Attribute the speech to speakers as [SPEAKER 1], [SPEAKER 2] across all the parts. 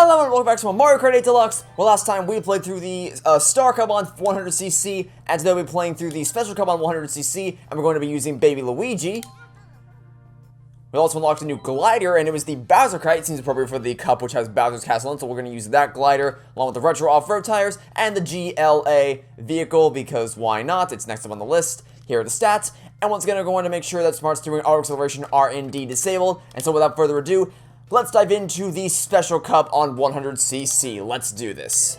[SPEAKER 1] Hello and welcome back to Mario Kart 8 Deluxe. Well, last time we played through the Star Cup on 100cc, and today we'll be playing through the Special Cup on 100cc, and we're going to be using Baby Luigi. We also unlocked a new glider, and it was the Bowser Kite. It seems appropriate for the cup, which has Bowser's Castle in, so we're going to use that glider, along with the retro off-road tires, and the GLA vehicle, because why not? It's next up on the list. Here are the stats, and once again, we're going to make sure that Smart Steering and Auto Acceleration are indeed disabled, and so without further ado, let's dive into the Special Cup on 100cc. Let's do this.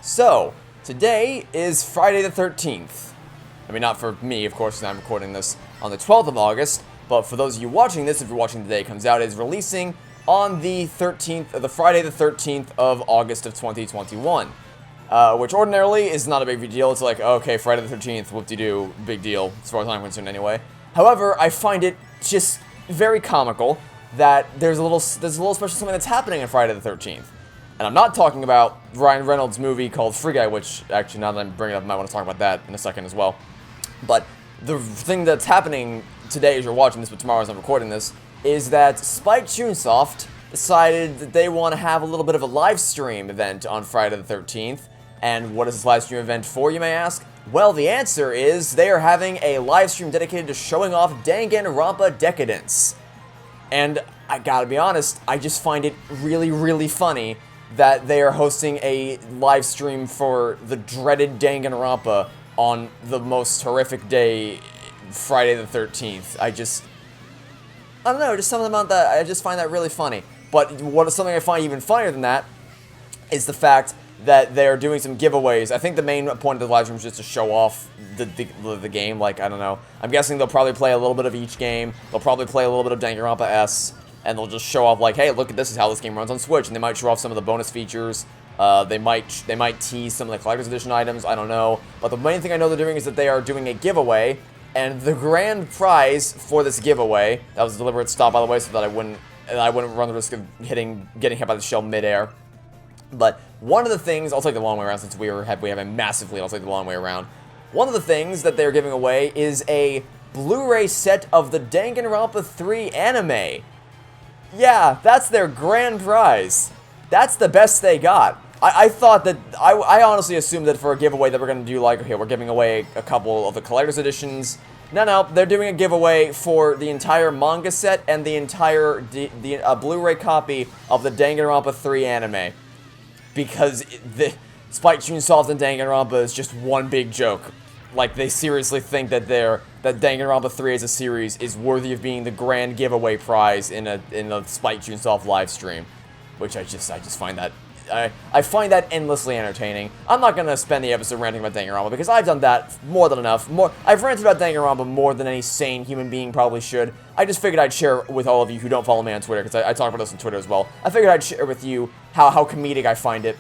[SPEAKER 1] So, today is Friday the 13th. I mean, not for me, of course, because I'm recording this on the 12th of August, but for those of you watching this, if you're watching the day it comes out, it is releasing on the 13th, the Friday the 13th of August of 2021, which ordinarily is not a big deal. It's like, okay, Friday the 13th, whoop-de-doo, big deal, as far as I'm concerned anyway. However, I find it just very comical that there's a little special something that's happening on Friday the 13th. And I'm not talking about Ryan Reynolds' movie called Free Guy, which, actually, now that I'm bringing it up, I might want to talk about that in a second as well. But the thing that's happening today as you're watching this, but tomorrow as I'm recording this, is that Spike Chunsoft decided that they want to have a little bit of a live stream event on Friday the 13th. And what is this live stream event for, you may ask? Well, the answer is they are having a live stream dedicated to showing off Danganronpa Decadence. And I gotta be honest, I just find it really, really funny that they are hosting a live stream for the dreaded Danganronpa on the most horrific day, Friday the 13th. I don't know, just something about that, I just find that really funny. But something I find even funnier than that is the fact that they're doing some giveaways. I think the main point of the live stream is just to show off the game, like, I don't know. I'm guessing they'll probably play a little bit of each game, they'll probably play a little bit of Danganronpa S, and they'll just show off, like, hey, look at this is how this game runs on Switch, and they might show off some of the bonus features. They might tease some of the collector's edition items, I don't know. But the main thing I know they're doing is that they are doing a giveaway, and the grand prize for this giveaway, that was a deliberate stop, by the way, so that I wouldn't run the risk of getting hit by the shell midair. But one of the things, I'll take the long way around since we have a massive lead, I'll take the long way around. One of the things that they're giving away is a Blu-ray set of the Danganronpa 3 anime. Yeah, that's their grand prize. That's the best they got. I thought that, I honestly assumed that for a giveaway that we're going to do, like, okay, we're giving away a couple of the collector's editions. No, they're doing a giveaway for the entire manga set and the entire Blu-ray copy of the Danganronpa 3 anime. Because the Spike Chunsoft and Danganronpa is just one big joke. Like, they seriously think that Danganronpa 3 as a series is worthy of being the grand giveaway prize in a Spike Chunsoft live stream, which I just find that I find that endlessly entertaining. I'm not gonna spend the episode ranting about Danganronpa because I've done that more than enough. I've ranted about Danganronpa more than any sane human being probably should. I just figured I'd share with all of you who don't follow me on Twitter, because I talk about this on Twitter as well. I figured I'd share with you how comedic I find it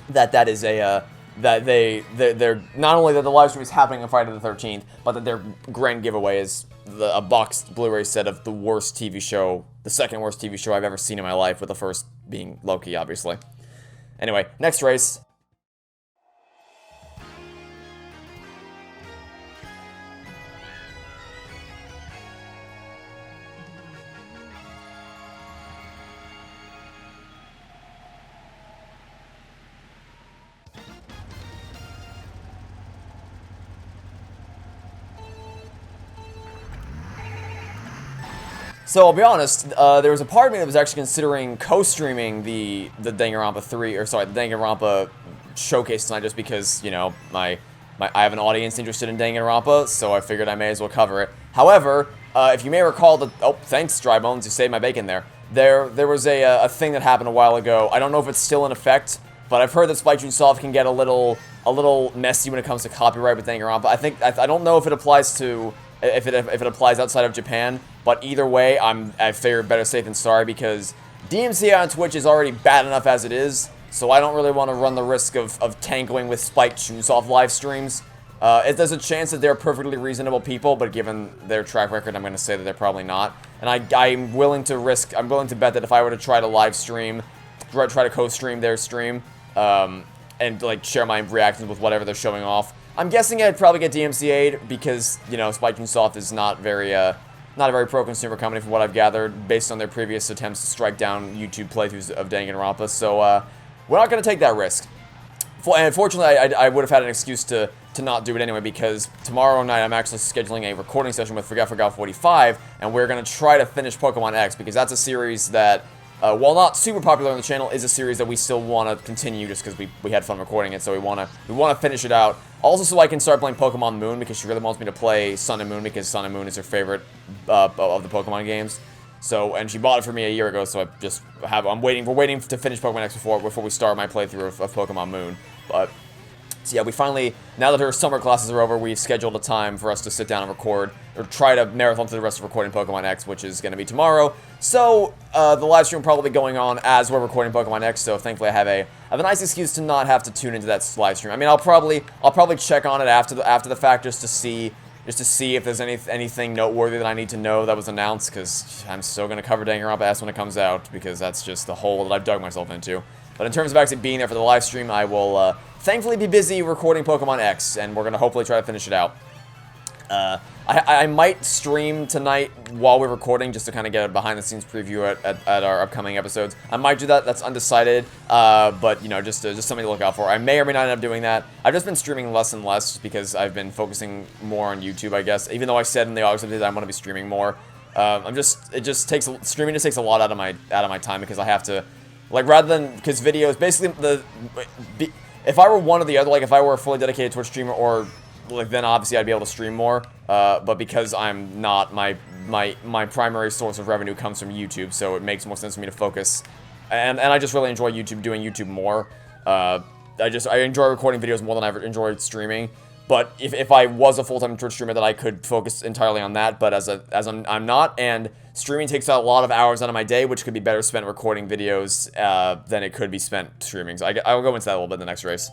[SPEAKER 1] that is a they're not only that the live stream is happening on Friday the 13th, but that their grand giveaway is a boxed Blu-ray set of the worst TV show, the second worst TV show I've ever seen in my life, with the first being Loki, obviously. Anyway, next race. So I'll be honest, there was a part of me that was actually considering co-streaming the Danganronpa 3, or sorry, the Danganronpa showcase tonight, just because, you know, I have an audience interested in Danganronpa, so I figured I may as well cover it. However, if you may recall oh, thanks, Dry Bones, you saved my bacon there. There was a thing that happened a while ago. I don't know if it's still in effect, but I've heard that Spike Chunsoft can get a little messy when it comes to copyright with Danganronpa. I don't know if it applies to if it applies outside of Japan, but either way, I figure better safe than sorry, because DMCA on Twitch is already bad enough as it is, so I don't really want to run the risk of tangling with Spike Chunsoft live streams. There's a chance that they're perfectly reasonable people, but given their track record, I'm going to say that they're probably not. And I'm willing to bet that if I were to try to live stream, try to co-stream their stream, and like share my reactions with whatever they're showing off, I'm guessing I'd probably get DMCA'd because, you know, Spike-Chunsoft is not a very pro-consumer company from what I've gathered, based on their previous attempts to strike down YouTube playthroughs of Danganronpa, so, we're not going to take that risk. And unfortunately, I would have had an excuse to not do it anyway, because tomorrow night I'm actually scheduling a recording session with Forget 45, and we're going to try to finish Pokemon X, because that's a series that, while not super popular on the channel, is a series that we still want to continue just because we had fun recording it, so we want to finish it out. Also, so I can start playing Pokemon Moon, because she really wants me to play Sun and Moon, because Sun and Moon is her favorite of the Pokemon games. So, and she bought it for me a year ago, so we're waiting to finish Pokemon X before we start my playthrough of Pokemon Moon. But, so yeah, we finally, now that her summer classes are over, we've scheduled a time for us to sit down and record, or try to marathon through the rest of recording Pokemon X, which is going to be tomorrow. So, the live stream will probably be going on as we're recording Pokemon X, so thankfully I have a nice excuse to not have to tune into that live stream. I mean, I'll probably check on it after the fact just to see if there's anything noteworthy that I need to know that was announced, because I'm still going to cover Danganronpa S when it comes out, because that's just the hole that I've dug myself into. But in terms of actually being there for the live stream, I will thankfully be busy recording Pokemon X, and we're going to hopefully try to finish it out. I might stream tonight while we're recording, just to kind of get a behind-the-scenes preview at our upcoming episodes. I might do that. That's undecided, but, you know, just something to look out for. I may or may not end up doing that. I've just been streaming less and less because I've been focusing more on YouTube, I guess. Even though I said in the August update that I'm going to be streaming more, streaming just takes a lot out of my time, because I have to, like, rather than, because videos, basically, if I were one or the other, like, if I were a fully dedicated Twitch streamer, or, like, then obviously I'd be able to stream more, but because I'm not, my primary source of revenue comes from YouTube, so it makes more sense for me to focus, and I just really enjoy doing YouTube more. I enjoy recording videos more than I enjoy streaming. But if I was a full-time Twitch streamer, then I could focus entirely on that. But as I'm not, and streaming takes a lot of hours out of my day, which could be better spent recording videos than it could be spent streaming. So I will go into that a little bit in the next race.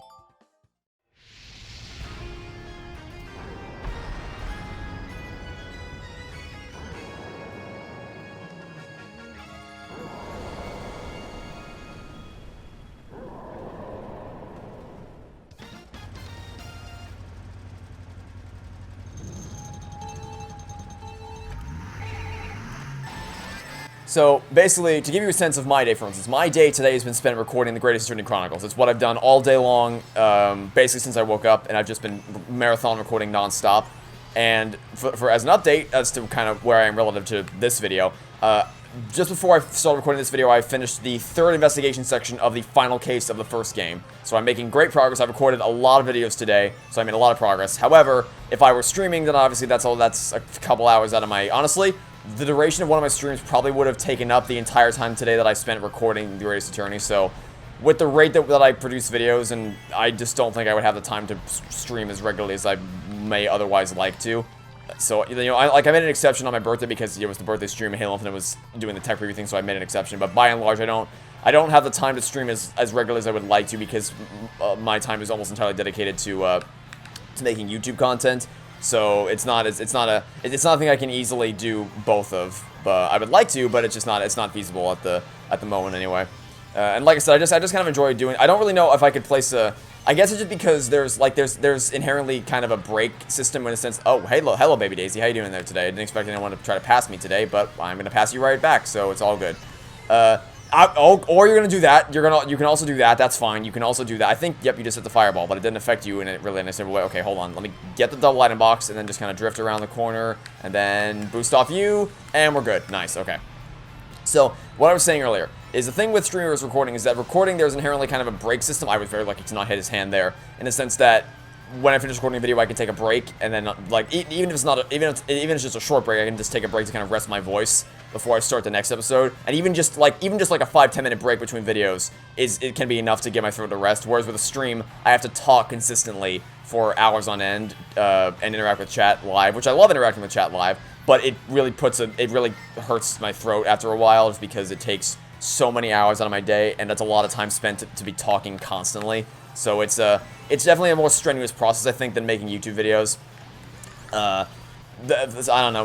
[SPEAKER 1] So, basically, to give you a sense of my day, for instance, my day today has been spent recording the Greatest Eternity Chronicles. It's what I've done all day long, basically since I woke up, and I've just been marathon recording non-stop. And for as an update, as to kind of where I am relative to this video, just before I started recording this video, I finished the third investigation section of the final case of the first game. So I'm making great progress. I've recorded a lot of videos today, so I made a lot of progress. However, if I were streaming, then obviously that's a couple hours out of my... Honestly, the duration of one of my streams probably would have taken up the entire time today that I spent recording The Greatest Eternity, so with the rate that I produce videos, and I just don't think I would have the time to stream as regularly as I may otherwise like to. So, you know, I made an exception on my birthday because it was the birthday stream and Halo Infinite was doing the tech preview thing, so I made an exception, but by and large, I don't have the time to stream as regularly as I would like to, because my time is almost entirely dedicated to making YouTube content. So it's not a thing I can easily do both of. But I would like to, but it's not feasible at the moment anyway. And like I said, I just kind of enjoy doing. I don't really know if I could place a. I guess it's just because there's inherently kind of a break system in a sense. Oh, hello, baby Daisy, how you doing there today? I didn't expect anyone to try to pass me today, but I'm gonna pass you right back, so it's all good. Or you're gonna do that. You can also do that. That's fine. You can also do that. I think, yep, you just hit the fireball, but it didn't affect you in a really nice way. Okay, hold on. Let me get the double item box and then just kind of drift around the corner and then boost off you, and we're good. Nice. Okay. So what I was saying earlier is the thing with streamers recording is that recording there's inherently kind of a break system. I was very lucky to not hit his hand there, in the sense that when I finish recording a video, I can take a break, and then like even if it's just a short break, I can just take a break to kind of rest my voice before I start the next episode. And even just like a 5-10 minute break between videos it can be enough to get my throat to rest. Whereas with a stream, I have to talk consistently for hours on end and interact with chat live, which I love interacting with chat live, but it really hurts my throat after a while, just because it takes so many hours out of my day, and that's a lot of time spent to be talking constantly. So it's definitely a more strenuous process, I think, than making YouTube videos. I don't know.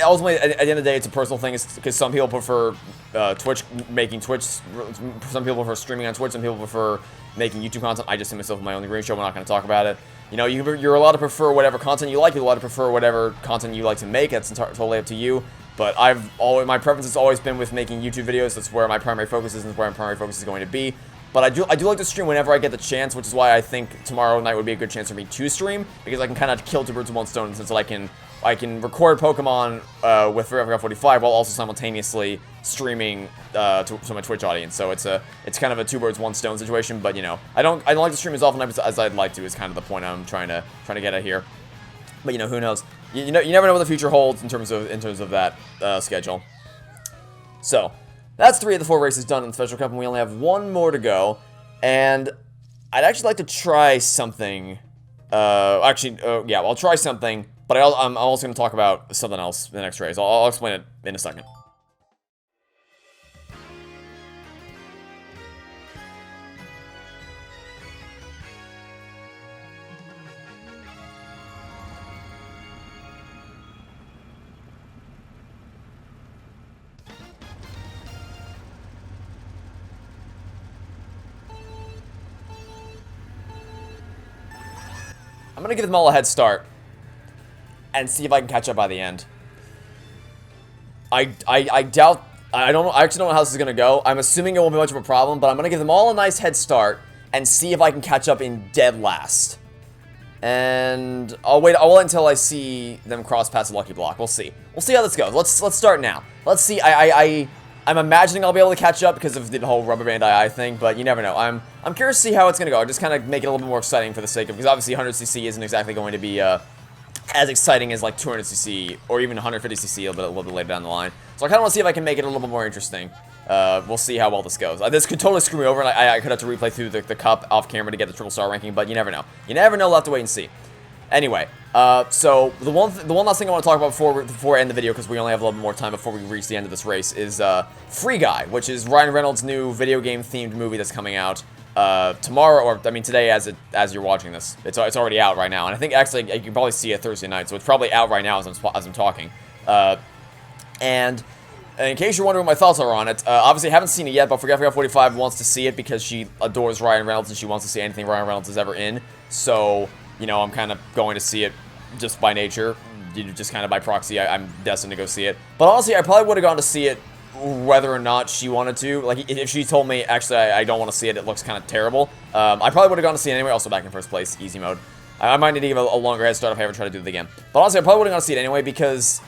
[SPEAKER 1] Ultimately, at the end of the day, it's a personal thing. Because some people prefer making Twitch. Some people prefer streaming on Twitch. Some people prefer making YouTube content. I just see myself in my own green show. We're not going to talk about it. You know, you're allowed to prefer whatever content you like. You're allowed to prefer whatever content you like to make. That's totally up to you. But my preference has always been with making YouTube videos. That's where my primary focus is, and where my primary focus is going to be. But I do like to stream whenever I get the chance, which is why I think tomorrow night would be a good chance for me to stream, because I can kind of kill two birds with one stone, since I can record Pokemon with Forever 45 while also simultaneously streaming to my Twitch audience. So it's kind of a two birds one stone situation. But you know, I don't like to stream as often as I'd like to. Is kind of the point I'm trying to get at here. But you know, who knows? You never know what the future holds in terms of that schedule. So that's 3 of the 4 races done in the Special Cup, and we only have 1 more to go. And I'd actually like to try something. Yeah, I'll try something. But I'm also going to talk about something else in the next race. I'll explain it in a second. I'm going to give them all a head start and see if I can catch up by the end. I doubt, I actually don't know how this is going to go. I'm assuming it won't be much of a problem, but I'm going to give them all a nice head start and see if I can catch up in dead last. And I'll wait until I see them cross past the lucky block. We'll see. We'll see how this goes. Let's start now. Let's see. I'm imagining I'll be able to catch up because of the whole rubber band II thing, but you never know. I'm curious to see how it's going to go. I'll just kind of make it a little bit more exciting for the sake of, because obviously 100cc isn't exactly going to be as exciting as like 200cc or even 150cc a little bit later down the line. So I kind of want to see if I can make it a little bit more interesting. We'll see how well this goes. This could totally screw me over, and I could have to replay through the cup off camera to get the triple star ranking, but you never know. You never know. We'll have to wait and see. Anyway, so the one last thing I want to talk about before I end the video, because we only have a little bit more time before we reach the end of this race, is Free Guy, which is Ryan Reynolds' new video game themed movie that's coming out tomorrow, or I mean today as you're watching this. It's already out right now, and I think actually you can probably see it Thursday night, so it's probably out right now as I'm talking. And in case you're wondering what my thoughts are on it, obviously I haven't seen it yet, but Forget 45 wants to see it because she adores Ryan Reynolds and she wants to see anything Ryan Reynolds is ever in. So, you know, I'm kind of going to see it just by nature, just kind of by proxy. I'm destined to go see it. But honestly, I probably would have gone to see it whether or not she wanted to. Like, if she told me, actually, I don't want to see it, it looks kind of terrible, I probably would have gone to see it anyway. Also back in first place, easy mode. I might need to give a longer head start if I ever try to do it again. But honestly, I probably would have gone to see it anyway because,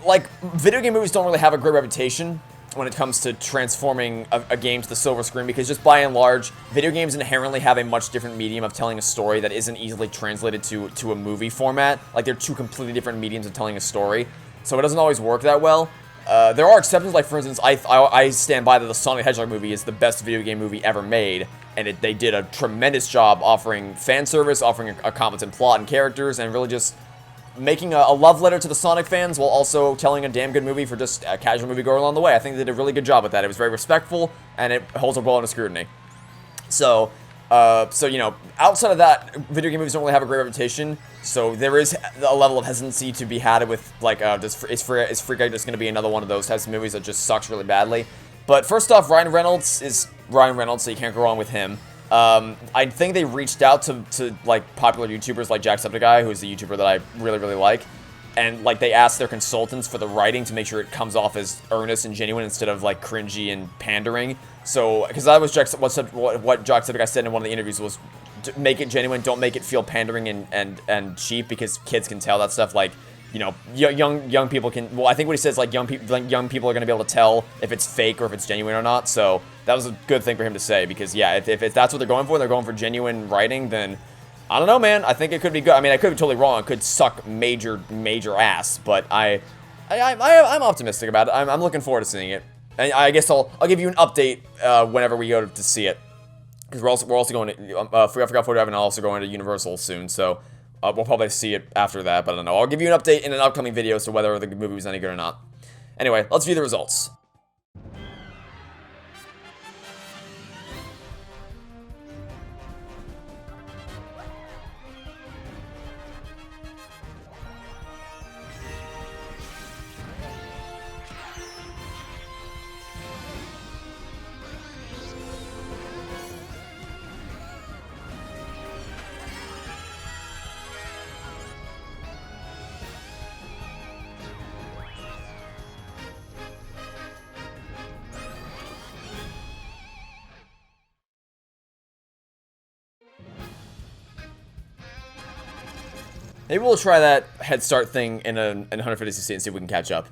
[SPEAKER 1] like, video game movies don't really have a great reputation when it comes to transforming a game to the silver screen, because just by and large, video games inherently have a much different medium of telling a story that isn't easily translated to a movie format. Like, they're two completely different mediums of telling a story, so it doesn't always work that well. There are exceptions, like, for instance, I stand by that the Sonic the Hedgehog movie is the best video game movie ever made, and they did a tremendous job offering fan service, offering a competent plot and characters, and really just making a love letter to the Sonic fans while also telling a damn good movie for just a casual moviegoer along the way. I think they did a really good job with that. It was very respectful, and it holds up well under scrutiny. So, you know, outside of that, video game movies don't really have a great reputation, so there is a level of hesitancy to be had with, like, is Free Guy just going to be another one of those types of movies that just sucks really badly? But first off, Ryan Reynolds is Ryan Reynolds, so you can't go wrong with him. I think they reached out to like, popular YouTubers like Jacksepticeye, who's the YouTuber that I really, really like, and, like, they asked their consultants for the writing to make sure it comes off as earnest and genuine instead of, like, cringy and pandering. So, because that was what Jacksepticeye said in one of the interviews was, make it genuine, don't make it feel pandering and cheap, because kids can tell that stuff. Like, you know, young people can, well, I think what he says, like, young people are going to be able to tell if it's fake or if it's genuine or not. So that was a good thing for him to say, because yeah, if that's what they're going for genuine writing, then I don't know, man. I think it could be good. I mean, I could be totally wrong. It could suck major ass, but I'm optimistic about it. I'm looking forward to seeing it. And I guess I'll give you an update whenever we go to see it, because we're also going to I forgot 45 and also going to Universal soon. So we'll probably see it after that, but I don't know. I'll give you an update in an upcoming video as to whether the movie was any good or not. Anyway, let's view the results. Maybe we'll try that head start thing in 150cc and see if we can catch up.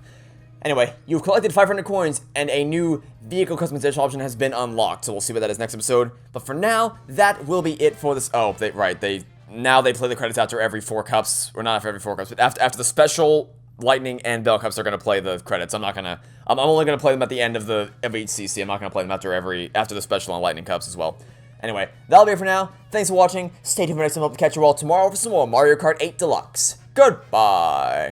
[SPEAKER 1] Anyway, you've collected 500 coins, and a new vehicle customization option has been unlocked, so we'll see what that is next episode. But for now, that will be it for this. Oh, now they play the credits after every 4 cups, or not after every 4 cups, but after the special Lightning and Bell Cups, they're gonna play the credits. I'm only gonna play them at the end of each CC. I'm not gonna play them after the special on Lightning Cups as well. Anyway, that'll be it for now. Thanks for watching. Stay tuned for next time. I'll catch you all tomorrow for some more Mario Kart 8 Deluxe. Goodbye.